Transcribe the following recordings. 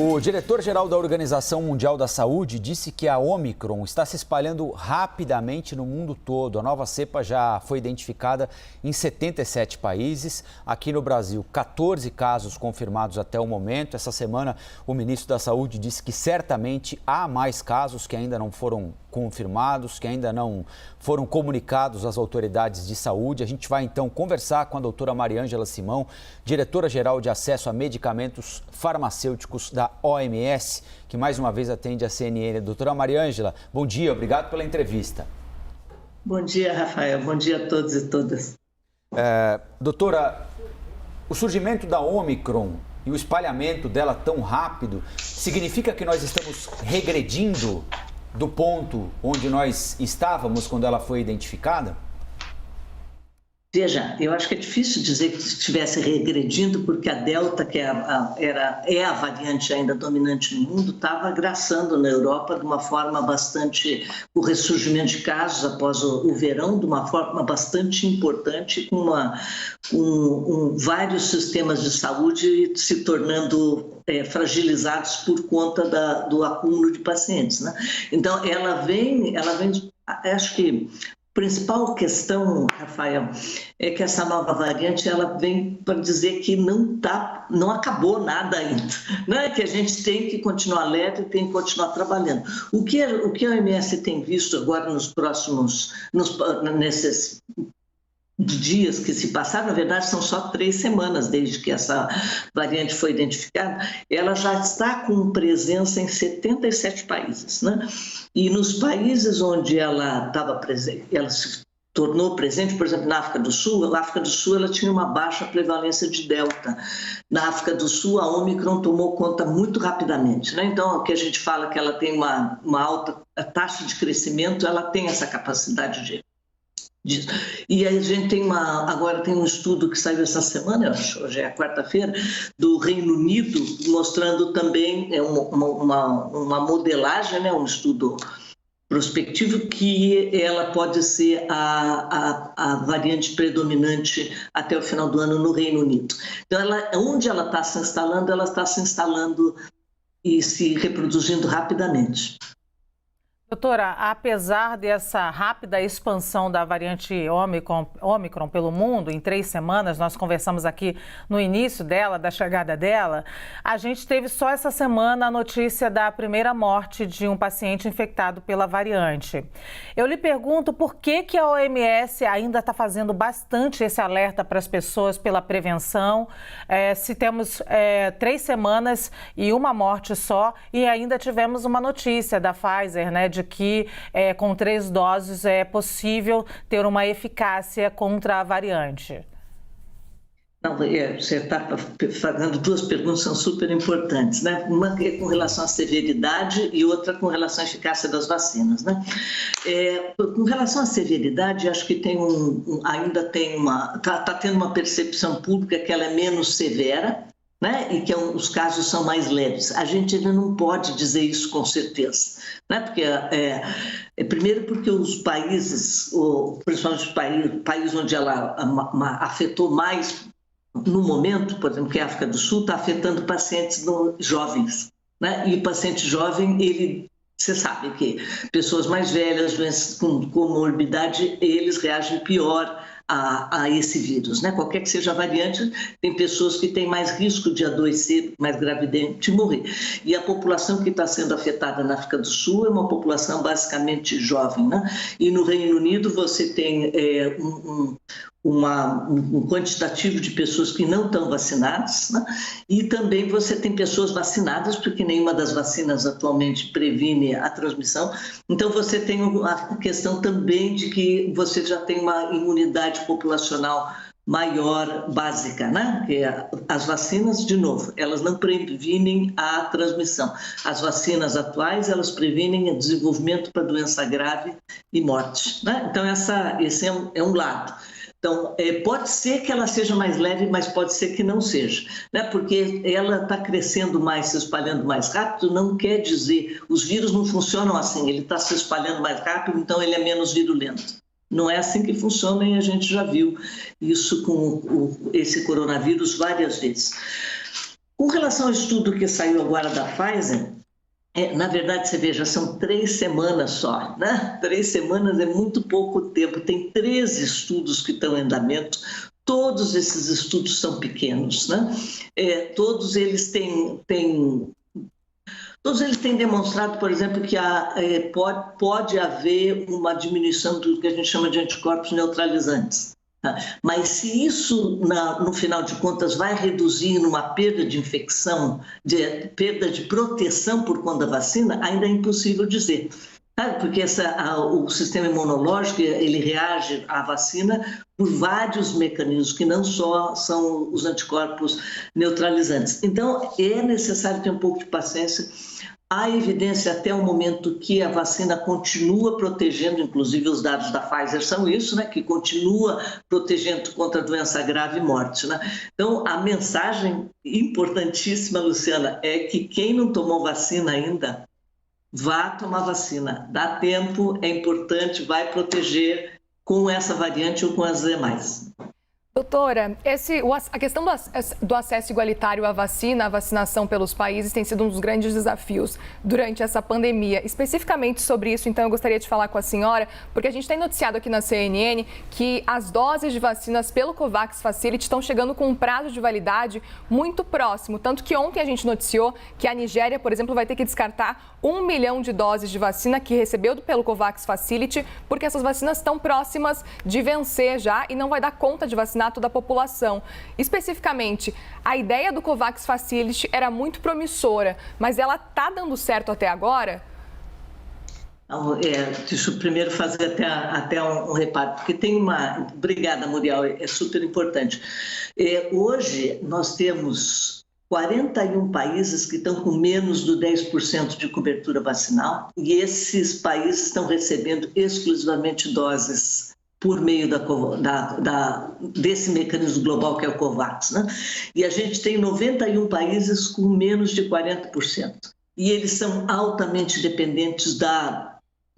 O diretor-geral da Organização Mundial da Saúde disse que a Omicron está se espalhando rapidamente no mundo todo. A nova cepa já foi identificada em 77 países. Aqui no Brasil, 14 casos confirmados até o momento. Essa semana, o ministro da Saúde disse que certamente há mais casos que ainda não foram confirmados, que ainda não foram comunicados às autoridades de saúde. A gente vai então conversar com a doutora Mariângela Simão, diretora-geral de acesso a medicamentos farmacêuticos da OMS, que mais uma vez atende a CNN. Doutora Mariângela, bom dia, obrigado pela entrevista. Bom dia, Rafael, bom dia a todos e todas. Doutora, o surgimento da Omicron e o espalhamento dela tão rápido significa que nós estamos regredindo do ponto onde nós estávamos quando ela foi identificada? Veja, eu acho que é difícil dizer que estivesse regredindo, porque a Delta, que é a variante ainda dominante no mundo, estava agraçando na Europa de uma forma bastante, o ressurgimento de casos após o verão, de uma forma bastante importante, com vários sistemas de saúde se tornando fragilizados por conta do acúmulo de pacientes, né? Então, ela vem, acho que a principal questão, Rafael, é que essa nova variante ela vem para dizer que não acabou nada ainda, né? Que a gente tem que continuar alerta e tem que continuar trabalhando. O que a OMS tem visto agora nesses dias que se passaram, na verdade são só 3 semanas desde que essa variante foi identificada, ela já está com presença em 77 países, né? E nos países onde ela estava presente, ela se tornou presente, por exemplo, na África do Sul, ela tinha uma baixa prevalência de Delta. Na África do Sul, a Omicron tomou conta muito rapidamente, né? Então, o que a gente fala que ela tem uma alta taxa de crescimento, ela tem essa capacidade disso. E a gente agora tem um estudo que saiu essa semana, hoje é a quarta-feira, do Reino Unido, mostrando também uma modelagem, né, um estudo prospectivo, que ela pode ser a variante predominante até o final do ano no Reino Unido. Então, onde ela está se instalando e se reproduzindo rapidamente. Doutora, apesar dessa rápida expansão da variante Omicron pelo mundo, em 3 semanas, nós conversamos aqui no início da chegada dela, a gente teve só essa semana a notícia da primeira morte de um paciente infectado pela variante. Eu lhe pergunto por que a OMS ainda está fazendo bastante esse alerta para as pessoas pela prevenção, se temos 3 semanas e uma morte só, e ainda tivemos uma notícia da Pfizer, né, de que com 3 doses é possível ter uma eficácia contra a variante. Não, você está fazendo 2 perguntas que são super importantes, né? Uma é com relação à severidade e outra com relação à eficácia das vacinas, né? Com relação à severidade, acho que está tendo uma percepção pública que ela é menos severa, né? E que os casos são mais leves. A gente ainda não pode dizer isso com certeza, né? Porque primeiro porque os países, principalmente os países onde ela afetou mais no momento, por exemplo, que é a África do Sul, está afetando pacientes jovens, né? E o paciente jovem, você sabe que pessoas mais velhas, doenças com comorbidade, eles reagem pior a esse vírus, né? Qualquer que seja a variante, tem pessoas que têm mais risco de adoecer mais gravemente e morrer. E a população que está sendo afetada na África do Sul é uma população basicamente jovem, né? E no Reino Unido você tem um quantitativo de pessoas que não estão vacinadas, né? E também você tem pessoas vacinadas, porque nenhuma das vacinas atualmente previne a transmissão. Então você tem a questão também de que você já tem uma imunidade populacional maior, básica, né? Que as vacinas, de novo, elas não previnem a transmissão. As vacinas atuais, elas previnem o desenvolvimento para doença grave e morte, né? Então esse é um lado. Então, pode ser que ela seja mais leve, mas pode ser que não seja, né? Porque ela está crescendo mais, se espalhando mais rápido, não quer dizer, os vírus não funcionam assim, ele está se espalhando mais rápido, então ele é menos virulento. Não é assim que funciona e a gente já viu isso com esse coronavírus várias vezes. Com relação ao estudo que saiu agora da Pfizer, na verdade, você veja, são 3 semanas só, né? 3 semanas é muito pouco tempo. Tem 13 estudos que estão em andamento. Todos esses estudos são pequenos, né? Todos eles têm demonstrado, por exemplo, que pode haver uma diminuição do que a gente chama de anticorpos neutralizantes. Mas se isso, no final de contas, vai reduzir numa perda de infecção, perda de proteção por conta da vacina, ainda é impossível dizer. Porque o sistema imunológico ele reage à vacina por vários mecanismos, que não só são os anticorpos neutralizantes. Então, é necessário ter um pouco de paciência. Há evidência até o momento que a vacina continua protegendo, inclusive os dados da Pfizer são isso, né, que continua protegendo contra doença grave e morte, né? Então, a mensagem importantíssima, Luciana, é que quem não tomou vacina ainda, vá tomar vacina. Dá tempo, é importante, vai proteger com essa variante ou com as demais. Doutora, a questão do acesso igualitário à vacina, à vacinação pelos países, tem sido um dos grandes desafios durante essa pandemia. Especificamente sobre isso, então, eu gostaria de falar com a senhora, porque a gente tem noticiado aqui na CNN que as doses de vacinas pelo COVAX Facility estão chegando com um prazo de validade muito próximo. Tanto que ontem a gente noticiou que a Nigéria, por exemplo, vai ter que descartar 1 milhão de doses de vacina que recebeu pelo COVAX Facility, porque essas vacinas estão próximas de vencer já e não vai dar conta de vacinar toda a população. Especificamente, a ideia do COVAX Facility era muito promissora, mas ela está dando certo até agora? Deixa eu primeiro fazer até um reparo, porque tem uma... Obrigada, Muriel, é super importante. Hoje nós temos 41 países que estão com menos do 10% de cobertura vacinal e esses países estão recebendo exclusivamente doses por meio desse mecanismo global que é o COVAX, né? E a gente tem 91 países com menos de 40%. E eles são altamente dependentes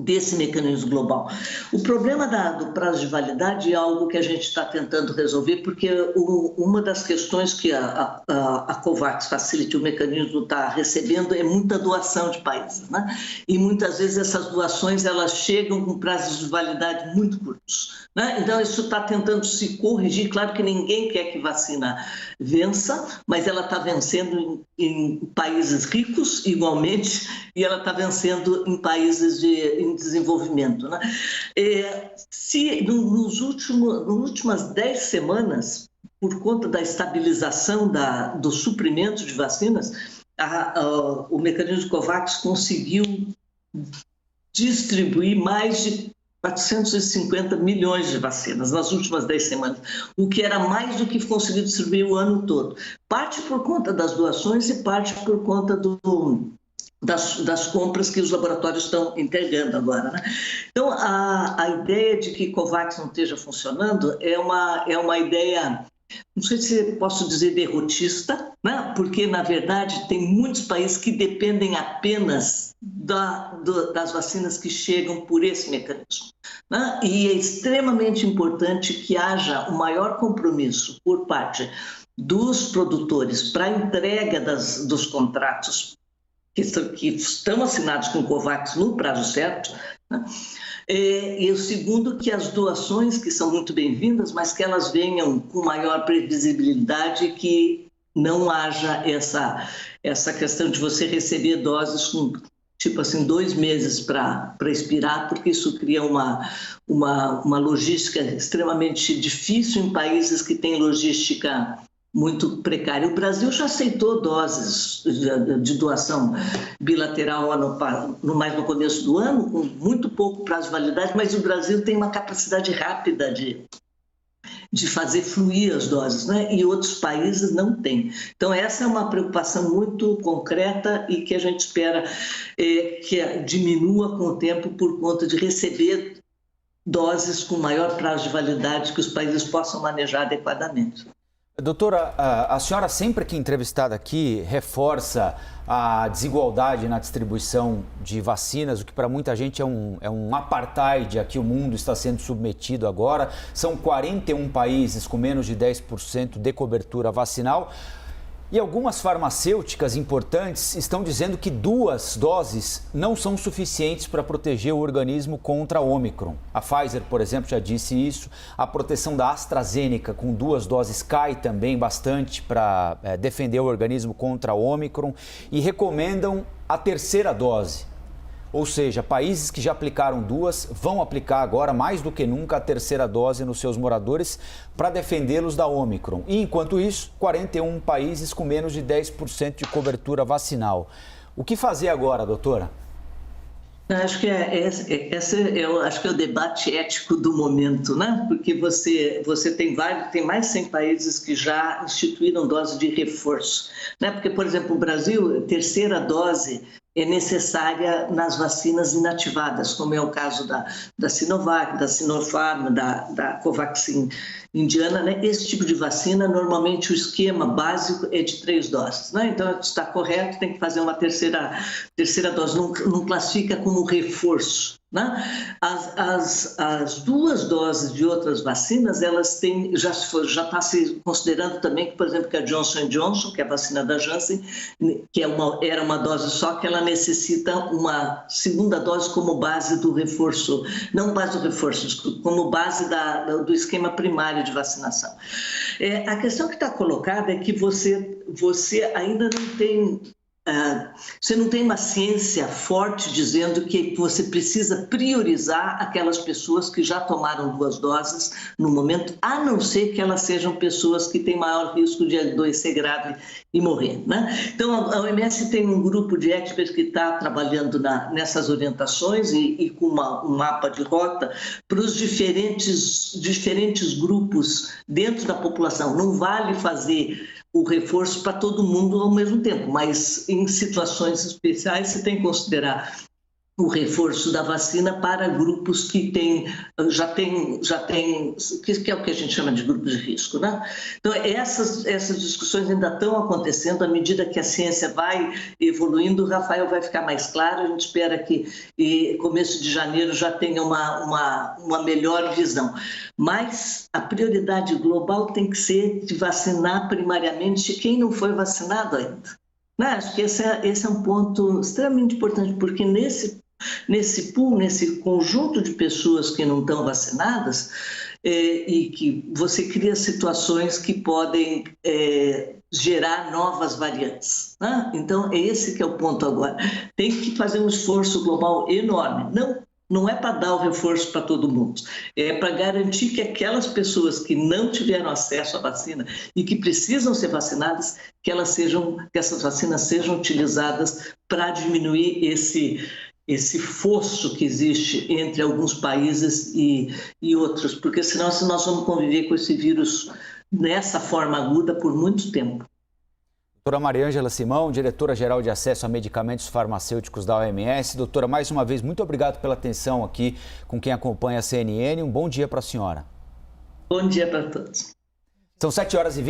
desse mecanismo global. O problema do prazo de validade é algo que a gente está tentando resolver, porque uma das questões que a COVAX Facility, o mecanismo, está recebendo é muita doação de países, né? E muitas vezes essas doações elas chegam com prazos de validade muito curtos, né? Então isso está tentando se corrigir. Claro que ninguém quer que vacina vença, mas ela está vencendo em países ricos igualmente e ela está vencendo em países em desenvolvimento, né? Se nas últimas 10 semanas, por conta da estabilização do suprimento de vacinas, o mecanismo COVAX conseguiu distribuir mais de 450 milhões de vacinas nas últimas 10 semanas, o que era mais do que conseguiu distribuir o ano todo. Parte por conta das doações e parte por conta das compras que os laboratórios estão entregando agora, né? Então, a ideia de que COVAX não esteja funcionando é uma ideia, não sei se posso dizer derrotista, né? Porque, na verdade, tem muitos países que dependem apenas das vacinas que chegam por esse mecanismo, né? E é extremamente importante que haja o maior compromisso por parte dos produtores para a entrega dos contratos que estão assinados com o COVAX no prazo certo, né? E o segundo, que as doações, que são muito bem-vindas, mas que elas venham com maior previsibilidade e que não haja essa questão de você receber doses com, tipo assim, 2 meses para expirar, porque isso cria uma logística extremamente difícil em países que têm logística muito precário. O Brasil já aceitou doses de doação bilateral mais no começo do ano, com muito pouco prazo de validade, mas o Brasil tem uma capacidade rápida de fazer fluir as doses, né? E outros países não têm. Então, essa é uma preocupação muito concreta e que a gente espera que diminua com o tempo por conta de receber doses com maior prazo de validade que os países possam manejar adequadamente. Doutora, a senhora sempre que entrevistada aqui reforça a desigualdade na distribuição de vacinas, o que para muita gente é um apartheid a que o mundo está sendo submetido agora. São 41 países com menos de 10% de cobertura vacinal. E algumas farmacêuticas importantes estão dizendo que 2 doses não são suficientes para proteger o organismo contra a Ômicron. A Pfizer, por exemplo, já disse isso. A proteção da AstraZeneca com 2 doses cai também bastante para defender o organismo contra a Ômicron e recomendam a 3ª dose. Ou seja, países que já aplicaram 2 vão aplicar agora, mais do que nunca, a 3ª dose nos seus moradores para defendê-los da Ômicron. E, enquanto isso, 41 países com menos de 10% de cobertura vacinal. O que fazer agora, doutora? Acho que acho que é o debate ético do momento, né? Porque você tem mais 100 países que já instituíram dose de reforço, né? Porque, por exemplo, o Brasil, a 3ª dose é necessária nas vacinas inativadas, como é o caso da Sinovac, da Sinopharm, da Covaxin indiana, né? Esse tipo de vacina, normalmente o esquema básico é de 3 doses, né? Então, está correto, tem que fazer uma terceira dose, não classifica como reforço, né? As 2 doses de outras vacinas, elas têm, já está se considerando também que, por exemplo, que a Johnson & Johnson, que é a vacina da Janssen, que era uma dose só, que ela necessita uma 2ª dose como base do reforço, não base do reforço, desculpa, como base do esquema primário de vacinação. A questão que está colocada é que você ainda não tem... Você não tem uma ciência forte dizendo que você precisa priorizar aquelas pessoas que já tomaram 2 doses no momento, a não ser que elas sejam pessoas que têm maior risco de adoecer grave e morrer, né? Então, a OMS tem um grupo de experts que está trabalhando nessas orientações e com um mapa de rota para os diferentes grupos dentro da população. Não vale fazer o reforço para todo mundo ao mesmo tempo, mas em situações especiais você tem que considerar o reforço da vacina para grupos que já tem, que é o que a gente chama de grupos de risco, né? Então, essas discussões ainda estão acontecendo à medida que a ciência vai evoluindo. O Rafael vai ficar mais claro, a gente espera que começo de janeiro já tenha uma melhor visão. Mas a prioridade global tem que ser de vacinar primariamente quem não foi vacinado ainda. Acho que esse é um ponto extremamente importante, porque nesse pool, nesse conjunto de pessoas que não estão vacinadas, e que você cria situações que podem gerar novas variantes, né? Então, esse que é o ponto agora. Tem que fazer um esforço global enorme. Não é para dar o reforço para todo mundo, é para garantir que aquelas pessoas que não tiveram acesso à vacina e que precisam ser vacinadas, que essas vacinas sejam utilizadas para diminuir esse fosso que existe entre alguns países e outros, porque senão nós vamos conviver com esse vírus nessa forma aguda por muito tempo. Doutora Mariângela Simão, diretora-geral de acesso a medicamentos farmacêuticos da OMS. Doutora, mais uma vez, muito obrigado pela atenção aqui com quem acompanha a CNN. Um bom dia para a senhora. Bom dia para todos. São 7h20.